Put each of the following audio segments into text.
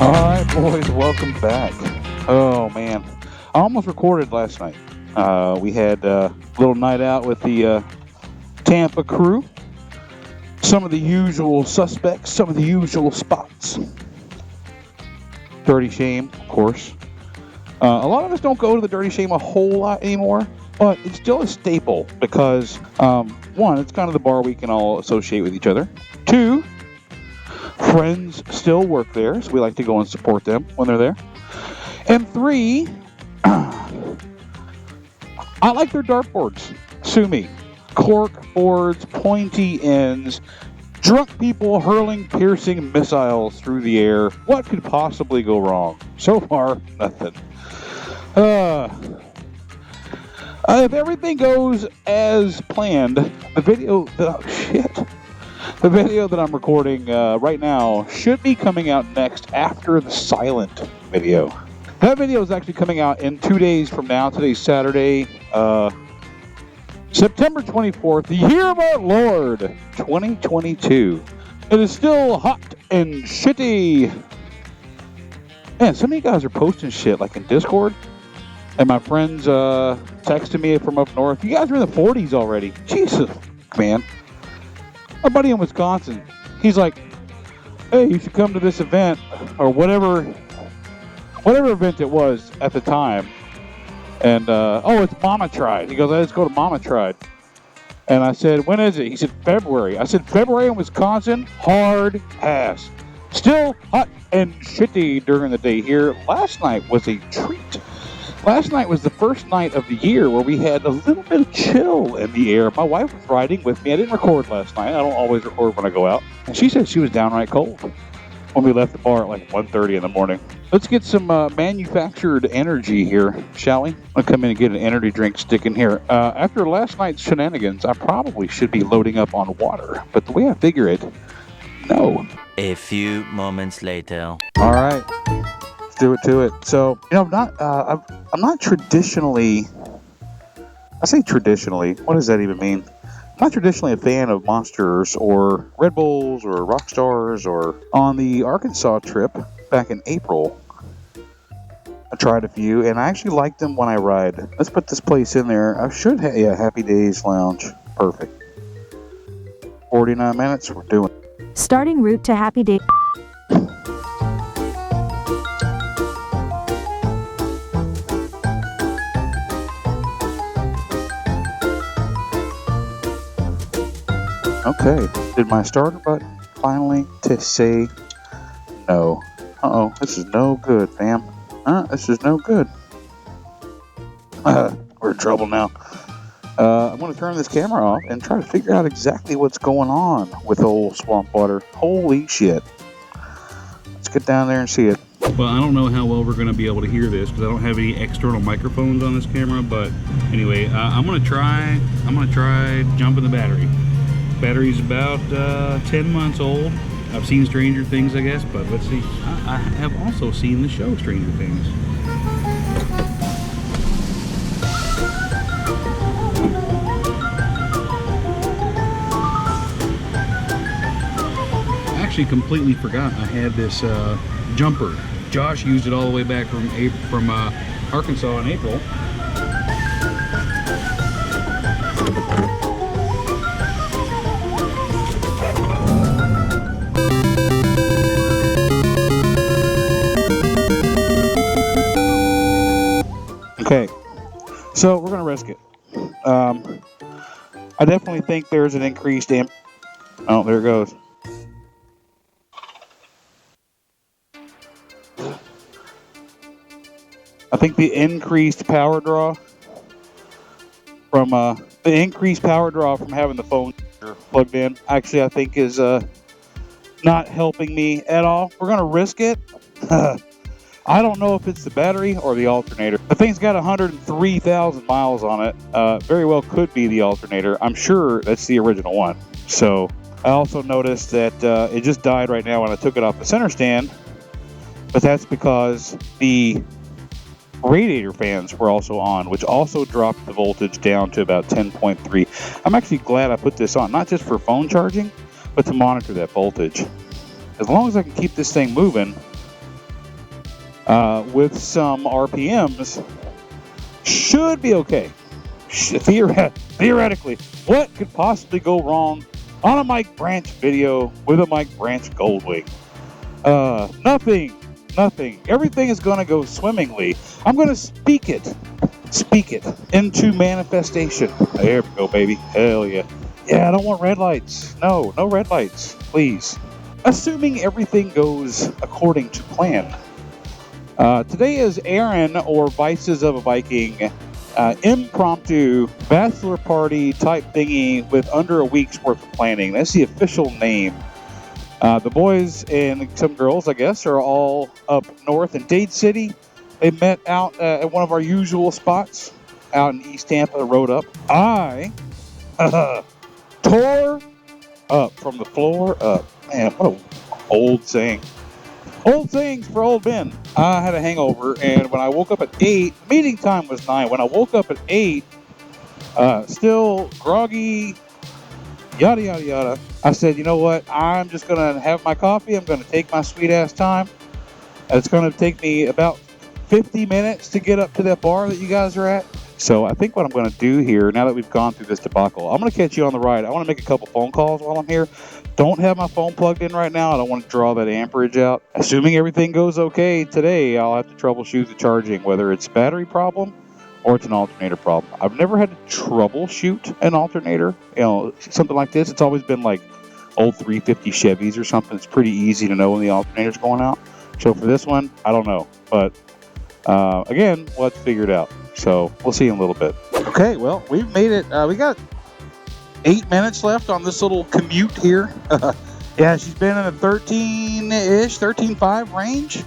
Alright, boys, welcome back. Oh, man. I almost recorded last night. We had a little night out with the Tampa crew. Some of the usual suspects, some of the usual spots. Dirty Shame, of course. A lot of us don't go to the Dirty Shame a whole lot anymore, but it's still a staple because, one, it's kind of the bar we can all associate with each other. Two, friends still work there, so we like to go and support them when they're there. And three, I like their dartboards. Sue me. Cork boards, pointy ends, drunk people hurling piercing missiles through the air. What could possibly go wrong? So far, nothing. If everything goes as planned, the video that I'm recording right now should be coming out next after the silent video. That video is actually coming out in 2 days from now. Today's Saturday, September 24th, the year of our Lord, 2022. It is still hot and shitty. Man, some of you guys are posting shit like in Discord. And my friends texted me from up north. You guys are in the 40s already. Jesus, man. My buddy in Wisconsin, he's like, hey, you should come to this event, or whatever event it was at the time. And, it's Mama Tried. He goes, let's go to Mama Tried. And I said, when is it? He said, February. I said, February in Wisconsin? Hard pass. Still hot and shitty during the day here. Last night was a treat. Last night was the first night of the year where we had a little bit of chill in the air. My wife was riding with me. I didn't record last night. I don't always record when I go out. And she said she was downright cold when we left the bar at like 1:30 in the morning. Let's get some manufactured energy here, shall we? I'll come in and get an energy drink stick in here. After last night's shenanigans, I probably should be loading up on water. But the way I figure it, no. A few moments later. All right. Do it to it. So, I'm not traditionally, I say traditionally, what does that even mean? I'm not traditionally a fan of Monsters or Red Bulls or Rockstars. Or on the Arkansas trip back in April, I tried a few and I actually liked them when I ride. Let's put this place in there. I should have, Happy Days Lounge. Perfect. 49 minutes, we're doing it. Starting route to Happy Day. Okay, did my starter button finally to say no? This is no good, fam. This is no good. We're in trouble now. I'm going to turn this camera off and try to figure out exactly what's going on with old swamp water. Holy shit. Let's get down there and see it. Well, I don't know how well we're going to be able to hear this because I don't have any external microphones on this camera, but anyway, I'm going to try jumping the battery. Battery's about 10 months old. I've seen Stranger Things, I guess, but let's see. I have also seen the show Stranger Things. I actually completely forgot I had this jumper. Josh used it all the way back from Arkansas in April. Okay, so we're going to risk it. I definitely think there's an increased oh, there it goes. I think the increased power draw from having the phone plugged in, actually I think is not helping me at all. We're going to risk it. I don't know if it's the battery or the alternator. The thing's got 103,000 miles on it. Very well could be the alternator. I'm sure that's the original one. So I also noticed that it just died right now when I took it off the center stand, but that's because the radiator fans were also on, which also dropped the voltage down to about 10.3. I'm actually glad I put this on, not just for phone charging, but to monitor that voltage. As long as I can keep this thing moving with some RPMs, should be okay. Theoretically, what could possibly go wrong on a Mike Branch video with a Mike Branch Goldwing? Nothing. Everything is going to go swimmingly. I'm going to speak it into manifestation. There we go, baby. Hell yeah. Yeah, I don't want red lights. No red lights, please. Assuming everything goes according to plan. Today is Aaron, or Vices of a Viking, impromptu bachelor party type thingy with under a week's worth of planning. That's the official name. The boys and some girls, I guess, are all up north in Dade City. They met out at one of our usual spots out in East Tampa, rode up. I tore up from the floor up. Man, what an old saying. Old sayings for old men. I had a hangover, and when I woke up at 8, meeting time was 9. When I woke up at 8, still groggy, yada, yada, yada. I said, you know what? I'm just going to have my coffee. I'm going to take my sweet-ass time. It's going to take me about 50 minutes to get up to that bar that you guys are at. So I think what I'm going to do here, now that we've gone through this debacle, I'm going to catch you on the ride. I want to make a couple phone calls while I'm here. Don't have my phone plugged in right now. I don't want to draw that amperage out. Assuming everything goes okay today, I'll have to troubleshoot the charging, whether it's a battery problem or it's an alternator problem. I've never had to troubleshoot an alternator, something like this. It's always been like old 350 Chevys or something. It's pretty easy to know when the alternator's going out. So for this one, I don't know. But again, let's figure it out. So we'll see in a little bit. Okay, well, we've made it. We got 8 minutes left on this little commute here. Yeah, she's been in a 13-ish, 13.5 range.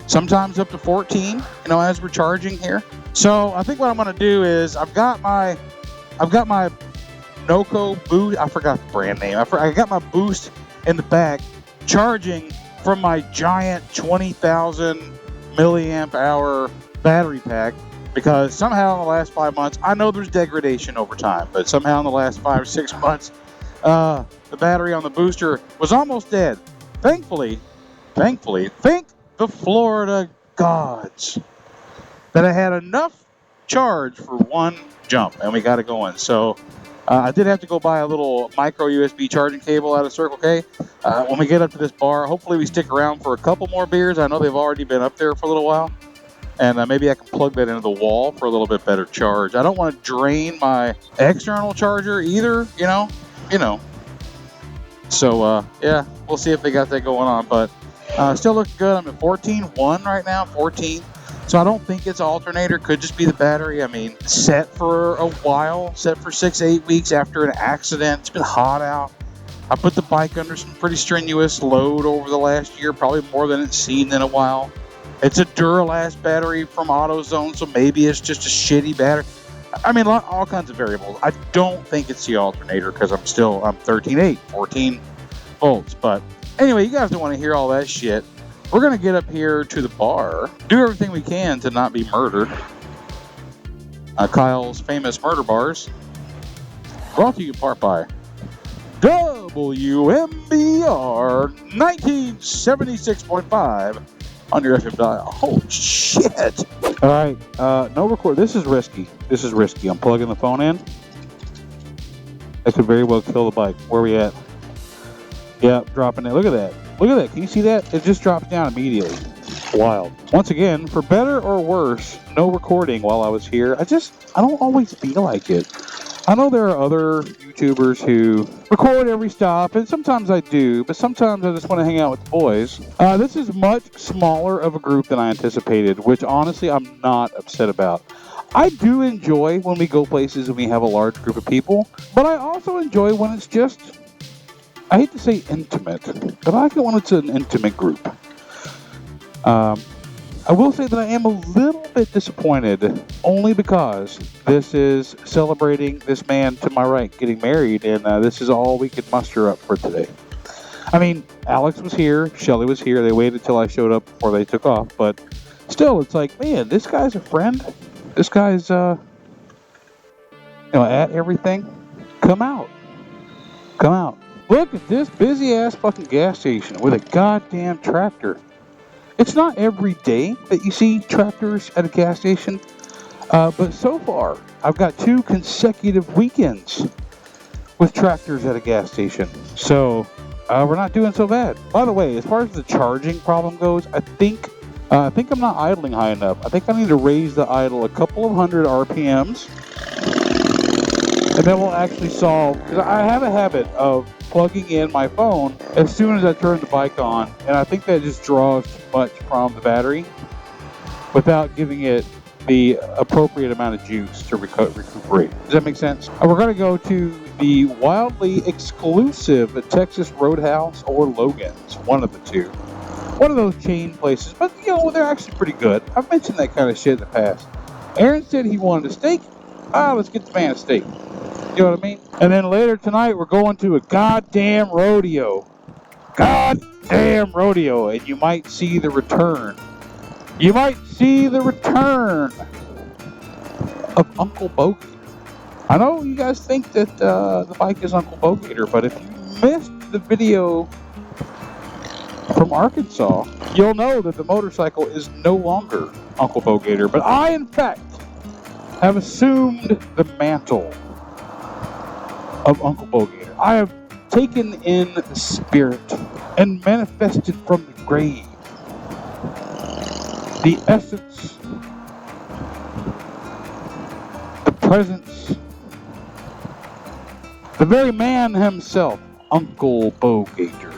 Sometimes up to 14, as we're charging here. So I think what I'm going to do is I've got my Noco boost. I forgot the brand name. I got my boost in the back, charging from my giant 20,000 milliamp hour battery pack. Because somehow in the last 5 months, I know there's degradation over time, but somehow in the last 5 or 6 months, the battery on the booster was almost dead. Thankfully, thank the Florida gods that I had enough charge for one jump, and we got it going. So I did have to go buy a little micro USB charging cable out of Circle K. When we get up to this bar, hopefully we stick around for a couple more beers. I know they've already been up there for a little while. And maybe I can plug that into the wall for a little bit better charge. I don't want to drain my external charger either, So, yeah, we'll see if they got that going on. But still looking good. I'm at 14.1 right now, 14. So I don't think it's alternator. Could just be the battery. I mean, set for a while, set for 6 to 8 weeks after an accident. It's been hot out. I put the bike under some pretty strenuous load over the last year, probably more than it's seen in a while. It's a Duralast battery from AutoZone, so maybe it's just a shitty battery. I mean, all kinds of variables. I don't think it's the alternator because I'm 13.8, 14 volts. But anyway, you guys don't want to hear all that shit. We're going to get up here to the bar, do everything we can to not be murdered. Kyle's famous murder bars, brought to you in part by WMBR 1976.5. on your FM dial. Holy shit. All right. No record. This is risky. I'm plugging the phone in. That could very well kill the bike. Where are we at? Yep, dropping it. Look at that. Can you see that? It just drops down immediately. Wild. Once again, for better or worse, no recording while I was here. I don't always feel like it. I know there are other YouTubers who record every stop, and sometimes I do, but sometimes I just want to hang out with the boys. This is much smaller of a group than I anticipated, which honestly I'm not upset about. I do enjoy when we go places and we have a large group of people, but I also enjoy when it's just, I hate to say intimate, but I like it when it's an intimate group. I will say that I am a little bit disappointed, only because this is celebrating this man to my right getting married, and this is all we could muster up for today. I mean, Alex was here, Shelly was here. They waited till I showed up before they took off, but still, it's like, man, this guy's a friend. This guy's, at everything. Come out. Come out. Look at this busy-ass fucking gas station with a goddamn tractor. It's not every day that you see tractors at a gas station, but so far, I've got 2 consecutive weekends with tractors at a gas station. So, we're not doing so bad. By the way, as far as the charging problem goes, I think I'm not idling high enough. I think I need to raise the idle a couple of hundred RPMs, and then we'll actually solve, because I have a habit of plugging in my phone as soon as I turn the bike on, and I think that just draws too much from the battery without giving it the appropriate amount of juice to recuperate. Does that make sense? We're going to go to the wildly exclusive Texas Roadhouse or Logan's, one of the two. One of those chain places, but they're actually pretty good. I've mentioned that kind of shit in the past. Aaron said he wanted a steak. Let's get the man a steak. You know what I mean? And then later tonight, we're going to a goddamn rodeo. Goddamn rodeo. And you might see the return. You might see the return of Uncle Bogator. I know you guys think that the bike is Uncle Bogator, but if you missed the video from Arkansas, you'll know that the motorcycle is no longer Uncle Bogator. But I, in fact, have assumed the mantle of Uncle Bogator. I have taken in the spirit and manifested from the grave the essence, the presence, the very man himself, Uncle Bogator.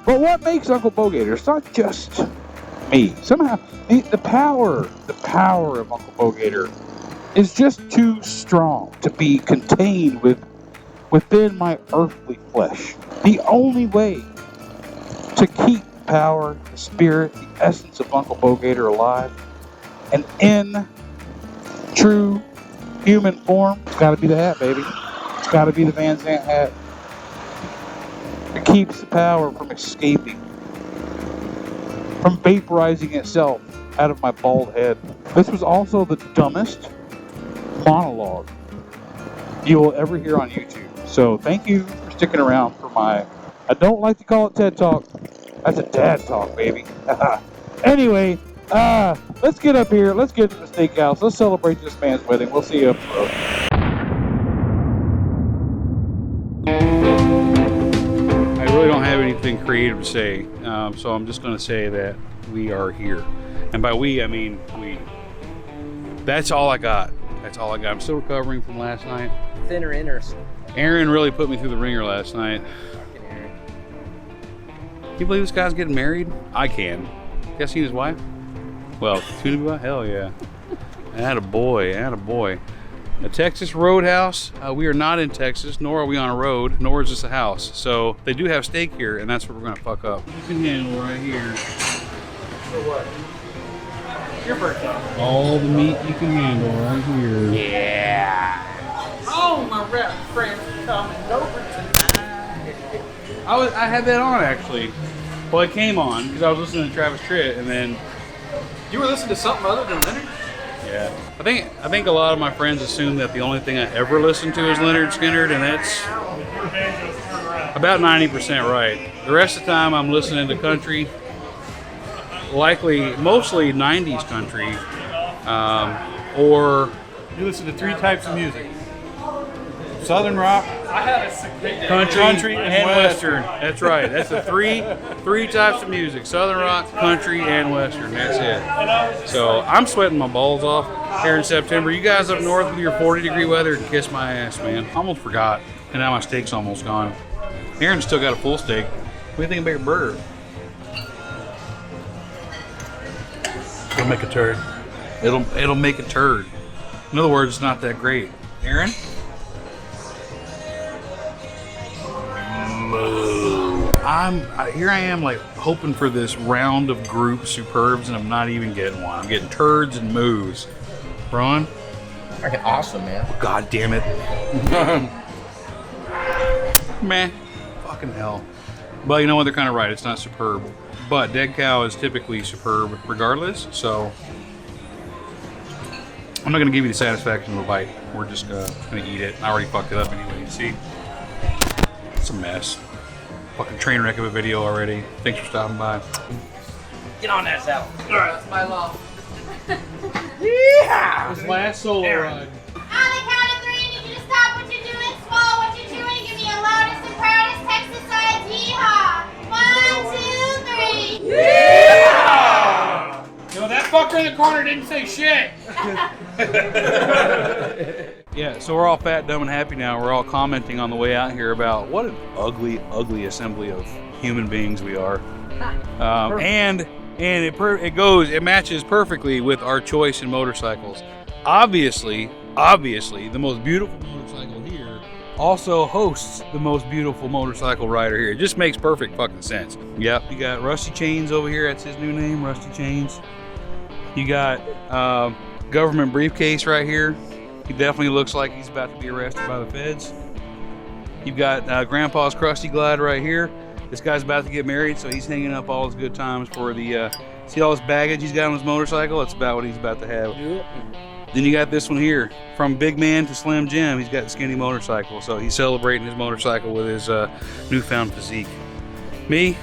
But what makes Uncle Bogator? It's not just me. Somehow, the power of Uncle Bogator is just too strong to be contained within my earthly flesh. The only way to keep the power, the spirit, the essence of Uncle Bogator alive and in true human form, it's got to be the hat, baby. It's got to be the Van Zandt hat. It keeps the power from escaping, from vaporizing itself out of my bald head. This was also the dumbest monologue you will ever hear on YouTube. So thank you for sticking around for my, I don't like to call it TED Talk. That's a dad talk, baby. Anyway, let's get up here. Let's get to the steakhouse. Let's celebrate this man's wedding. We'll see you up the road. I really don't have anything creative to say, so I'm just going to say that we are here. And by we, I mean we. That's all I got. That's all I got. I'm still recovering from last night. Thinner inners. Aaron really put me through the ringer last night. Fucking Aaron. Can you believe this guy's getting married? I can. You guys seen his wife? Well, soon to be wife? Hell yeah. Attaboy, attaboy. A Texas Roadhouse. We are not in Texas, nor are we on a road, nor is this a house. So they do have steak here, and that's what we're gonna fuck up. You can handle right here. For what? Your birthday. All the meat you can handle right here. Yeah. Oh, my rep friends coming over tonight. I had that on actually. Well, it came on because I was listening to Travis Tritt, and then You were listening to something other than Leonard? yeah. I think a lot of my friends assume that the only thing I ever listen to is Leonard Skinner, and that's about 90% right. The rest of the time I'm listening to country, mostly 90s country, or You listen to 3 types of music: Southern rock, country and Western. That's right. That's the three types of music: Southern rock, country, and Western. That's it. So I'm sweating my balls off here in September. You guys up north with your 40-degree weather can kiss my ass, man. I almost forgot, and now my steak's almost gone. Aaron's still got a full steak. What do you think about your burger? it'll make a turd. It'll make a turd. In other words, it's not that great. Aaron? here I am like hoping for this round of group superbs, and I'm not even getting one. I'm getting turds and moos. Ron? Fucking awesome, man. God damn it. Meh. Fucking hell. But you know what? They're kind of right. It's not superb. But dead cow is typically superb regardless, so I'm not going to give you the satisfaction of a bite. We're just going to eat it. I already fucked it up anyway, you see? It's a mess. Fucking train wreck of a video already. Thanks for stopping by. Get on that salad. That's my law. Yeah! His last solo ride. On the count of 3, I need you to stop what you're doing, swallow what you're doing, give me a loudest and proudest Texas-sized yeehaw. 1, 2, 3. Yeah! Yo, that fucker in the corner didn't say shit. Yeah, so we're all fat, dumb, and happy now. We're all commenting on the way out here about what an ugly, ugly assembly of human beings we are. And it matches perfectly with our choice in motorcycles. Obviously, the most beautiful motorcycle here also hosts the most beautiful motorcycle rider here. It just makes perfect fucking sense. Yep, you got Rusty Chains over here. That's his new name, Rusty Chains. You got government briefcase right here. He definitely looks like he's about to be arrested by the feds. You've got Grandpa's Krusty Glide right here. This guy's about to get married, so he's hanging up all his good times for the, see all this baggage he's got on his motorcycle? That's about what he's about to have. Then you got this one here. From Big Man to Slim Jim, he's got the skinny motorcycle. So he's celebrating his motorcycle with his newfound physique. Me?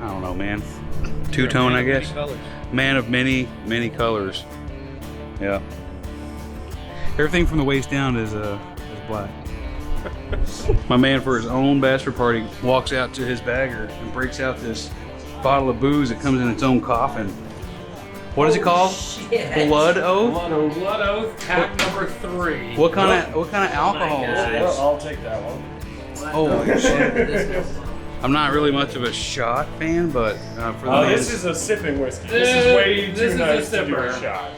I don't know, man. Two-tone, I guess. Man of many, many colors. Yeah. Everything from the waist down is black. My man, for his own bachelor party, walks out to his bagger and breaks out this bottle of booze that comes in its own coffin. What is it called? Blood Oath? Blood Oath, pack number 3. What kind of alcohol is this? I'll take that one. Holy shit. I'm not really much of a shot fan, but for the this is a sipping whiskey. This is way too nice to do a shot.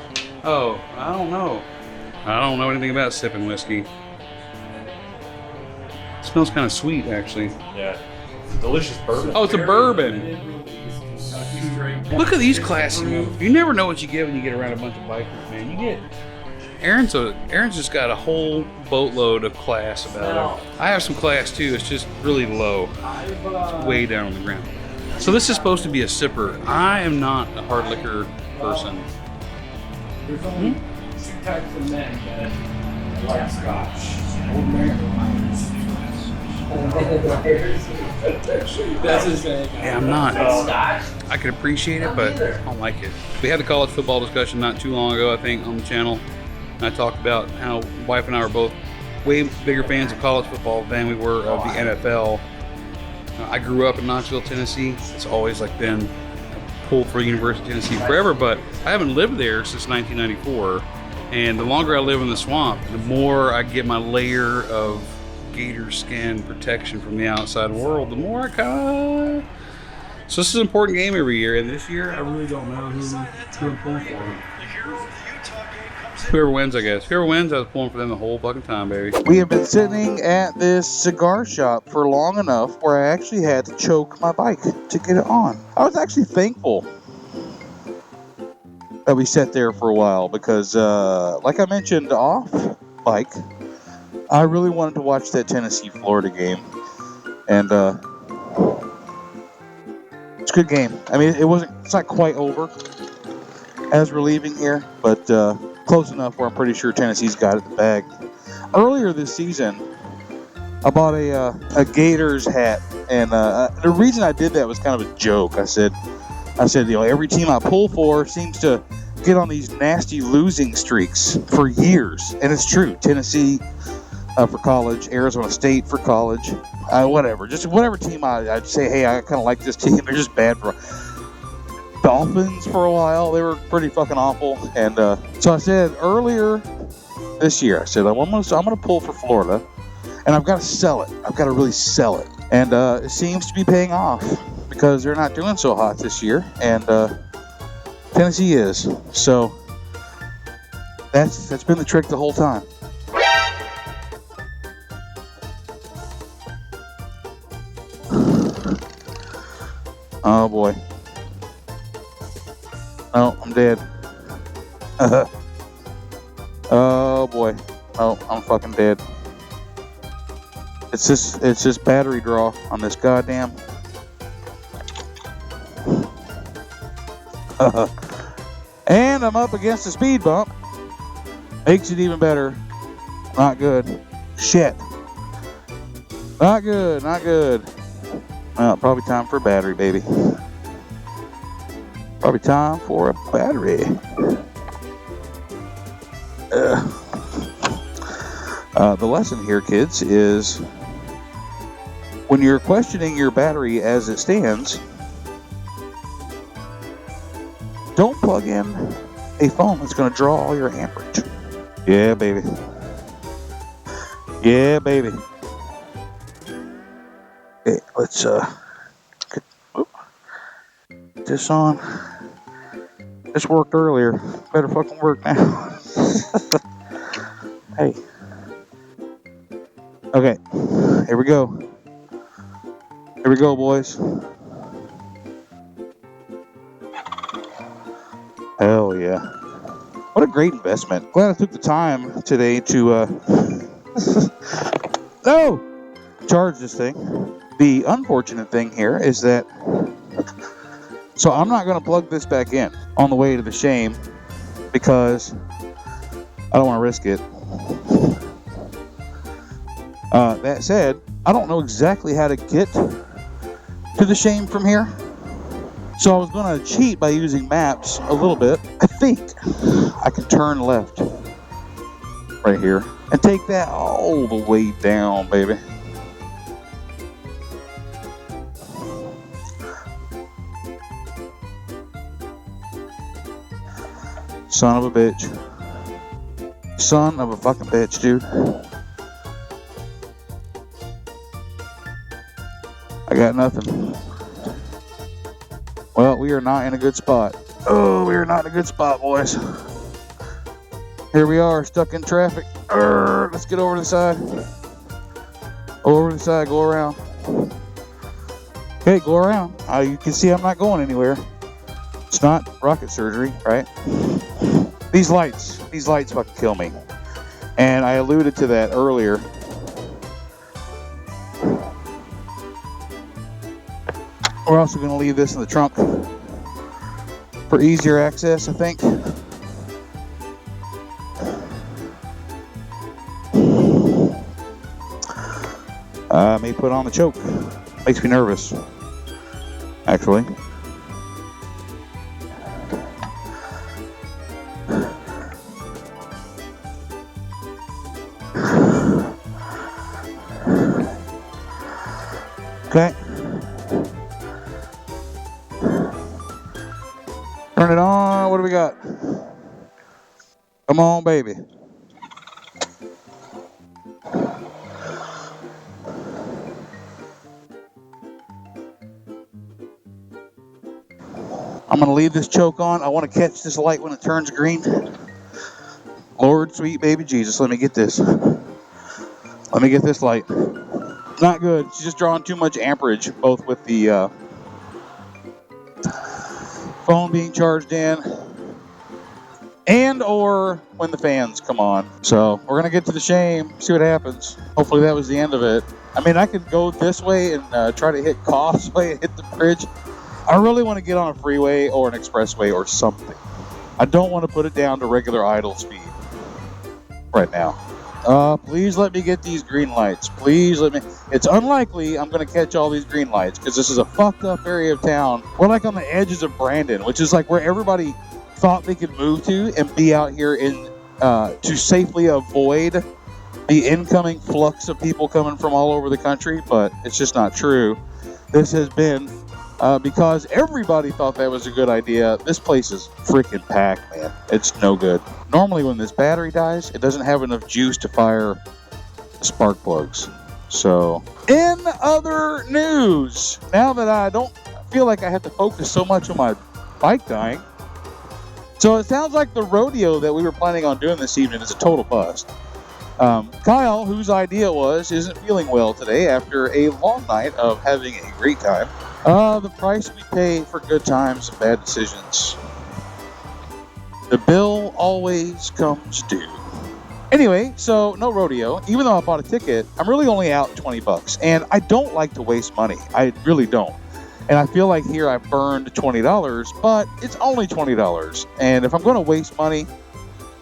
Oh, I don't know. I don't know anything about sipping whiskey. It smells kind of sweet, actually. Yeah. It's a delicious bourbon. Oh, it's a bourbon. Look at these classy moves. You never know what you get when you get around a bunch of bikers, man. You get... Aaron's just got a whole boatload of class about him. I have some class too. It's just really low. It's way down on the ground. So this is supposed to be a sipper. I am not a hard liquor person. There's only 2 types of men that like scotch. That's his name. Yeah, I'm not. I can appreciate it, but I don't like it. We had the college football discussion not too long ago, I think, on the channel. And I talked about how wife and I are both way bigger fans of college football than we were of the NFL. I grew up in Knoxville, Tennessee. It's always like been pulled for University of Tennessee forever, but I haven't lived there since 1994. And the longer I live in the swamp, the more I get my layer of gator skin protection from the outside world, the more I kind of... So this is an important game every year, and this year I really don't know who I'm pulling for. Whoever wins, I guess. Whoever wins, I was pulling for them the whole fucking time, baby. We have been sitting at this cigar shop for long enough where I actually had to choke my bike to get it on. I was actually thankful that we sat there for a while because, like I mentioned off bike, I really wanted to watch that Tennessee-Florida game. And it's a good game. I mean, it's not quite over as we're leaving here, but close enough where I'm pretty sure Tennessee's got it in the bag. Earlier this season, I bought a Gators hat, and the reason I did that was kind of a joke. I said, you know, every team I pull for seems to get on these nasty losing streaks for years, and it's true. Tennessee for college, Arizona State for college, whatever team I'd say, hey, I kind of like this team. They're just bad for. Dolphins for a while, they were pretty fucking awful, and so I said earlier this year, I said I'm gonna pull for Florida, and I've got to sell it. I've got to really sell it, and it seems to be paying off because they're not doing so hot this year, and Tennessee is. So that's been the trick the whole time. Oh boy. Oh, I'm dead. Oh boy. Oh, I'm fucking dead. It's just battery draw on this goddamn. And I'm up against a speed bump. Makes it even better. Not good. Shit. Not good, not good. Well, probably time for a battery, baby. Probably time for a battery. The lesson here, kids, is when you're questioning your battery as it stands, don't plug in a phone that's going to draw all your amperage. Yeah, baby. Yeah, baby. Okay, let's get this on. This worked earlier. Better fucking work now. Hey. Okay. Here we go. Here we go, boys. Hell yeah. What a great investment. Glad I took the time today to no! Charge this thing. The unfortunate thing here is that so I'm not going to plug this back in on the way to the shame because I don't want to risk it. That said, I don't know exactly how to get to the shame from here. So I was going to cheat by using maps a little bit. I think I can turn left right here and take that all the way down, baby. Son of a bitch. Son of a fucking bitch, dude. I got nothing. Well, we are not in a good spot. Oh, we are not in a good spot, boys. Here we are, stuck in traffic. Let's get over to the side. Over to the side, go around. Okay, go around. You can see I'm not going anywhere. It's not rocket surgery, right? These lights fucking kill me. And I alluded to that earlier. We're also going to leave this in the trunk for easier access, I think. I may put on the choke. Makes me nervous, actually. Okay. Turn it on. What do we got? Come on, baby. I'm going to leave this choke on. I want to catch this light when it turns green. Lord, sweet baby Jesus, let me get this. Let me get this light. Not good. She's just drawing too much amperage, both with the phone being charged in and or when the fans come on. So we're going to get to the shame, see what happens. Hopefully that was the end of it. I mean, I could go this way and try to hit Causeway and hit the bridge. I really want to get on a freeway or an expressway or something. I don't want to put it down to regular idle speed right now. Please let me get these green lights. Please let me. It's unlikely I'm going to catch all these green lights because this is a fucked up area of town. We're like on the edges of Brandon, which is like where everybody thought they could move to and be out here in to safely avoid the incoming flux of people coming from all over the country, but it's just not true. This has been because everybody thought that was a good idea. This place is freaking packed, man. It's no good. Normally when this battery dies, it doesn't have enough juice to fire the spark plugs. So, in other news, now that I don't feel like I have to focus so much on my bike dying, so it sounds like the rodeo that we were planning on doing this evening is a total bust. Kyle, whose idea was, isn't feeling well today after a long night of having a great time. The price we pay for good times and bad decisions. The bill always comes due. Anyway, so no rodeo. Even though I bought a ticket, I'm really only out $20. And I don't like to waste money. I really don't. And I feel like here I burned $20, but it's only $20. And if I'm going to waste money,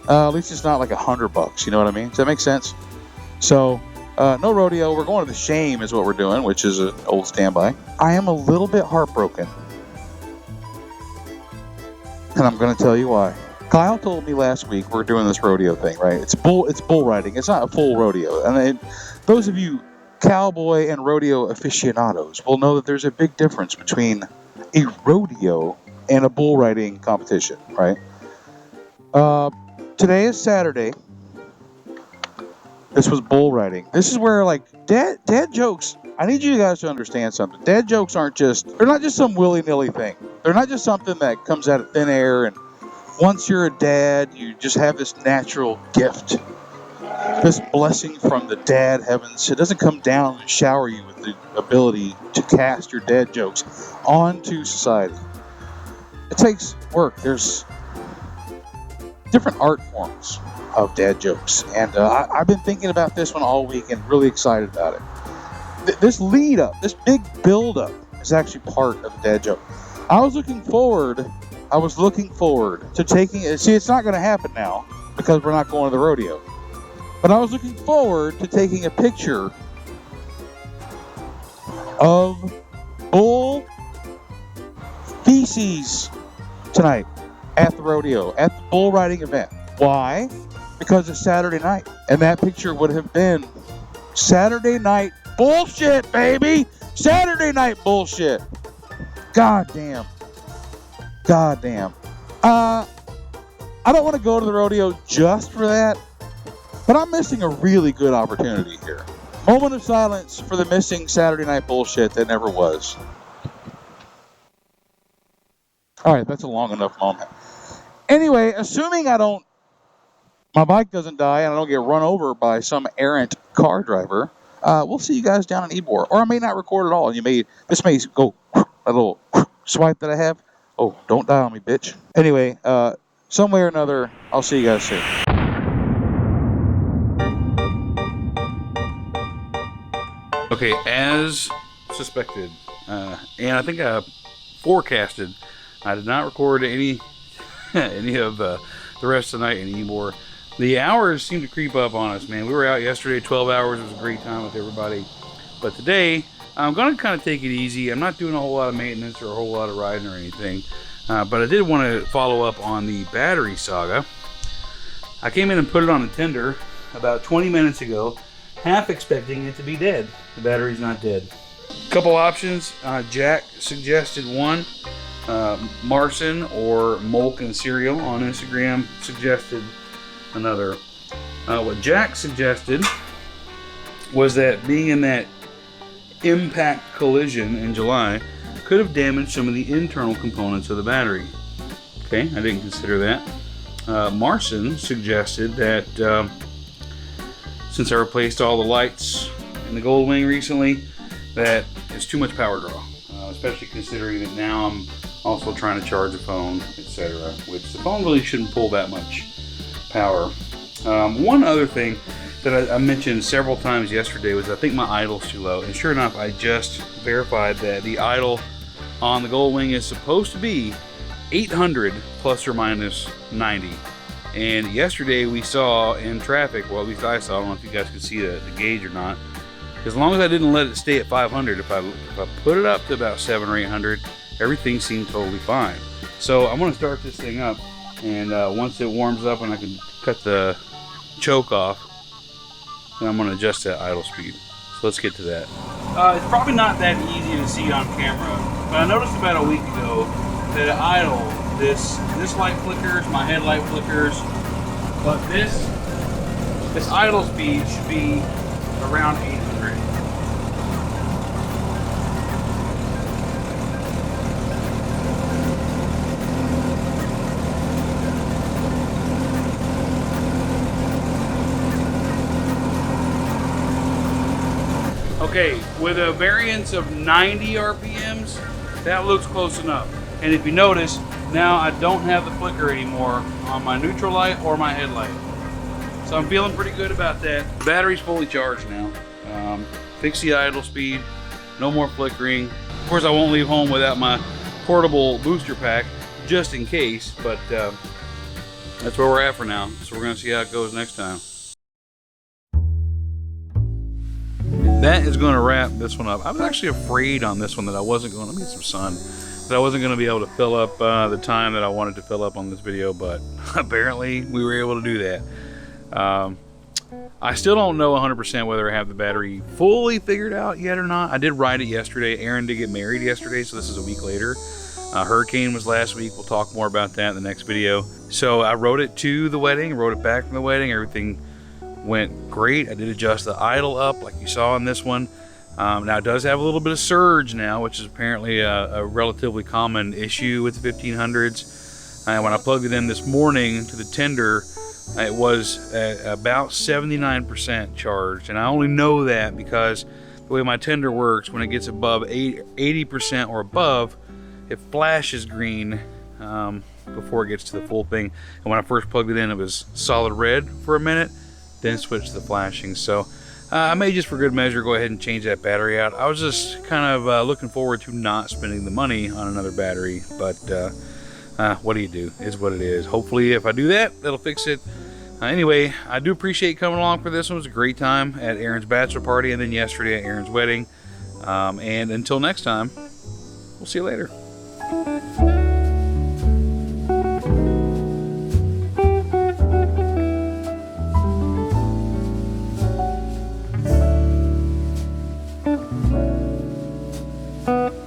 at least it's not like $100. You know what I mean? Does that make sense? So, no rodeo. We're going to the Shame is what we're doing, which is an old standby. I am a little bit heartbroken. And I'm going to tell you why. Kyle told me last week we're doing this rodeo thing, right? It's bull riding. It's not a full rodeo. And those of you cowboy and rodeo aficionados will know that there's a big difference between a rodeo and a bull riding competition, right? Today is Saturday. This was bull riding. This is where, like, dad jokes. I need you guys to understand something. Dad jokes they're not just some willy-nilly thing. They're not just something that comes out of thin air and once you're a dad, you just have this natural gift, this blessing from the dad heavens. It doesn't come down and shower you with the ability to cast your dad jokes onto society. It takes work. There's different art forms of dad jokes, and I've been thinking about this one all week and really excited about it. This lead up, this big build up, is actually part of the dad joke. I was looking forward to taking it. See, it's not going to happen now because we're not going to the rodeo. But I was looking forward to taking a picture of bull feces tonight at the rodeo, at the bull riding event. Why? Because it's Saturday night. And that picture would have been Saturday night bullshit, baby! Saturday night bullshit! God damn. I don't want to go to the rodeo just for that, but I'm missing a really good opportunity here. Moment of silence for the missing Saturday night bullshit that never was. All right, that's a long enough moment. Anyway, assuming my bike doesn't die and I don't get run over by some errant car driver, we'll see you guys down in Ybor. Or I may not record at all, and this may go a little swipe that I have. Oh, don't die on me, bitch. Anyway, some way or another, I'll see you guys soon. Okay, as suspected, and I think I forecasted, I did not record any of the rest of the night anymore. The hours seem to creep up on us, man. We were out yesterday, 12 hours. It was a great time with everybody. But today, I'm going to kind of take it easy. I'm not doing a whole lot of maintenance or a whole lot of riding or anything. But I did want to follow up on the battery saga. I came in and put it on the tender about 20 minutes ago, half expecting it to be dead. The battery's not dead. Couple options. Jack suggested one. Marson or Molk and Cereal on Instagram suggested another. What Jack suggested was that being in that impact collision in July could have damaged some of the internal components of the battery. Okay, I didn't consider that. Marson suggested that since I replaced all the lights in the Goldwing recently, that it's too much power draw, especially considering that now I'm also trying to charge a phone, etc., which the phone really shouldn't pull that much power. One other thing that I mentioned several times yesterday was I think my idle's too low, and sure enough, I just verified that the idle on the Goldwing is supposed to be 800 plus or minus 90. And yesterday we saw in traffic, well, at least I saw, I don't know if you guys could see the gauge or not, as long as I didn't let it stay at 500, if I put it up to about 700 or 800, everything seemed totally fine. So I'm going to start this thing up, and once it warms up and I can cut the choke off, then I'm going to adjust that idle speed. So let's get to that. It's probably not that easy to see on camera, but I noticed about a week ago that at idle, this light flickers, my headlight flickers, but this idle speed should be around 800. Okay, with a variance of 90 RPMs, that looks close enough. And if you notice, now I don't have the flicker anymore on my neutral light or my headlight. So I'm feeling pretty good about that. The battery's fully charged now. Fix the idle speed, no more flickering. Of course, I won't leave home without my portable booster pack, just in case, but that's where we're at for now. So we're gonna see how it goes next time. That is gonna wrap this one up. I was actually afraid on this one that I wasn't going, let me get some sun, that I wasn't gonna be able to fill up the time that I wanted to fill up on this video, but apparently we were able to do that. I still don't know 100% whether I have the battery fully figured out yet or not. I did ride it yesterday. Aaron did get married yesterday, so this is a week later. Hurricane was last week. We'll talk more about that in the next video. So I rode it to the wedding, rode it back from the wedding. Everything went great. I did adjust the idle up like you saw in this one. Now it does have a little bit of surge now, which is apparently a relatively common issue with the 1500s. When I plugged it in this morning to the tender, it was at about 79% charged, and I only know that because the way my tender works, when it gets above 80% or above, it flashes green before it gets to the full thing. And when I first plugged it in, it was solid red for a minute, then switched to the flashing. So I may just for good measure go ahead and change that battery out. I was just kind of looking forward to not spending the money on another battery, but what do you do? Is what it is. Hopefully if I do that, that'll fix it. Anyway, I do appreciate you coming along for this one. It was a great time at Aaron's bachelor party and then yesterday at Aaron's wedding. And until next time, we'll see you later. Bye.